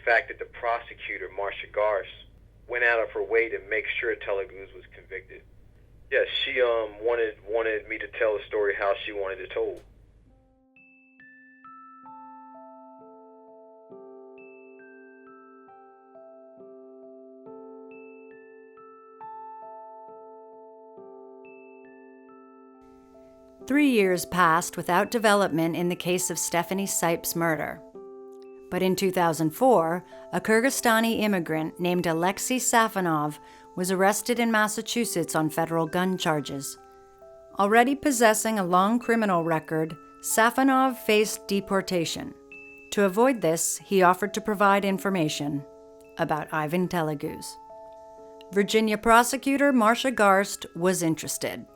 fact that the prosecutor, Marcia Garst, went out of her way to make sure Teleguz was convicted. Yes, she wanted me to tell the story how she wanted it told. Three years passed without development in the case of Stephanie Sipes' murder. But in 2004, a Kyrgyzstani immigrant named Alexei Safonov was arrested in Massachusetts on federal gun charges. Already possessing a long criminal record, Safonov faced deportation. To avoid this, he offered to provide information about Ivan Teleguz. Virginia prosecutor Marcia Garst was interested.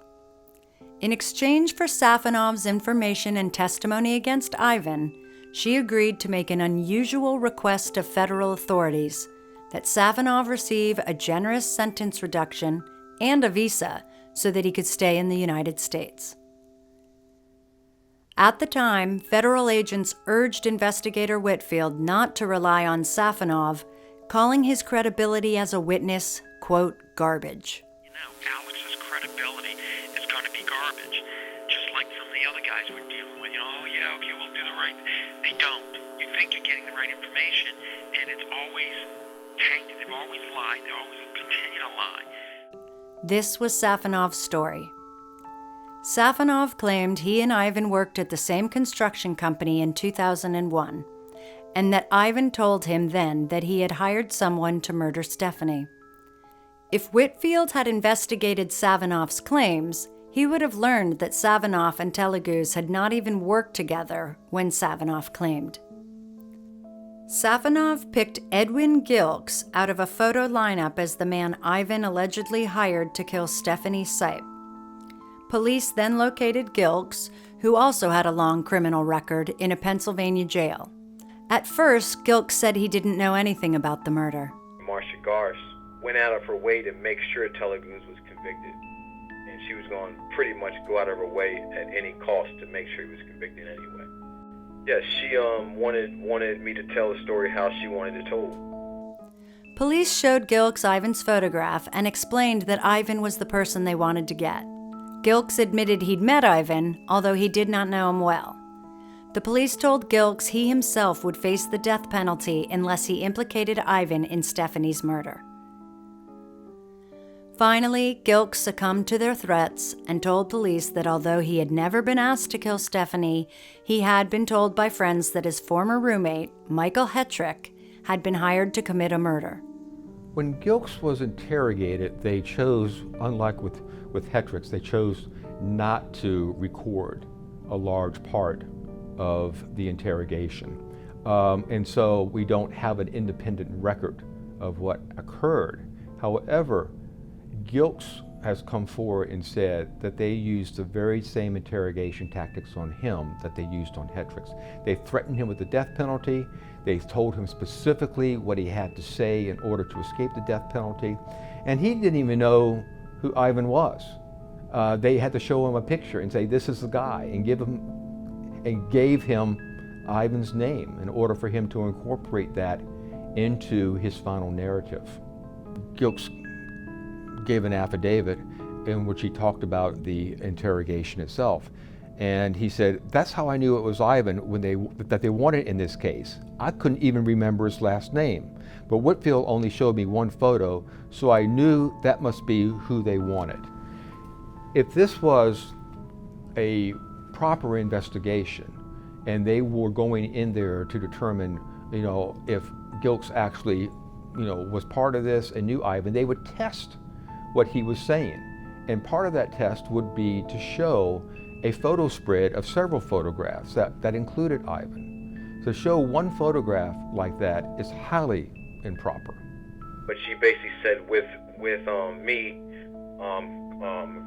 In exchange for Safonov's information and testimony against Ivan, she agreed to make an unusual request of federal authorities that Safonov receive a generous sentence reduction and a visa so that he could stay in the United States. At the time, federal agents urged investigator Whitfield not to rely on Safonov, calling his credibility as a witness, quote, garbage. Alex's credibility is going to be garbage, just like some of the other guys we're dealing with. Oh yeah, okay, we'll do the right. They don't. You think you're getting the right information, and it's always tainted. They've always lied. They always continue to lie. This was Safonov's story. Safonov claimed he and Ivan worked at the same construction company in 2001, and that Ivan told him then that he had hired someone to murder Stephanie. If Whitfield had investigated Safonov's claims, he would have learned that Safonov and Teleguz had not even worked together when Safonov claimed. Safonov picked Edwin Gilks out of a photo lineup as the man Ivan allegedly hired to kill Stephanie Sipe. Police then located Gilks, who also had a long criminal record, in a Pennsylvania jail. At first, Gilks said he didn't know anything about the murder. Marcia Garst went out of her way to make sure Teleguz was convicted. And she was going to pretty much go out of her way at any cost to make sure he was convicted anyway. Yes, she wanted me to tell the story how she wanted it told. Police showed Gilks Ivan's photograph and explained that Ivan was the person they wanted to get. Gilks admitted he'd met Ivan, although he did not know him well. The police told Gilks he himself would face the death penalty unless he implicated Ivan in Stephanie's murder. Finally, Gilks succumbed to their threats and told police that although he had never been asked to kill Stephanie, he had been told by friends that his former roommate, Michael Hetrick, had been hired to commit a murder. When Gilks was interrogated, they chose, unlike with Hetrick, they chose not to record a large part of the interrogation. And so we don't have an independent record of what occurred. However, Gilks has come forward and said that they used the very same interrogation tactics on him that they used on Hetrick. They threatened him with the death penalty. They told him specifically what he had to say in order to escape the death penalty. And he didn't even know who Ivan was. They had to show him a picture and say, this is the guy, and gave him Ivan's name in order for him to incorporate that into his final narrative. Gilks gave an affidavit in which he talked about the interrogation itself. And he said, that's how I knew it was Ivan that they wanted in this case. I couldn't even remember his last name. But Whitfield only showed me one photo, so I knew that must be who they wanted. If this was a proper investigation and they were going in there to determine, if Gilks actually, was part of this and knew Ivan, they would test what he was saying. And part of that test would be to show a photo spread of several photographs that included Ivan. To show one photograph like that is highly improper. But she basically said with me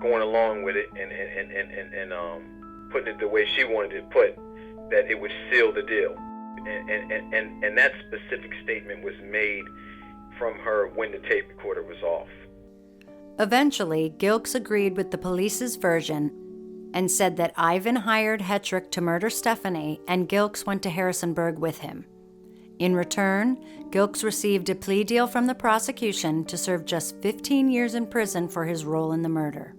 going along with it and putting it the way she wanted it put, that it would seal the deal. And that specific statement was made from her when the tape recorder was off. Eventually, Gilks agreed with the police's version and said that Ivan hired Hetrick to murder Stephanie and Gilks went to Harrisonburg with him. In return, Gilkes received a plea deal from the prosecution to serve just 15 years in prison for his role in the murder.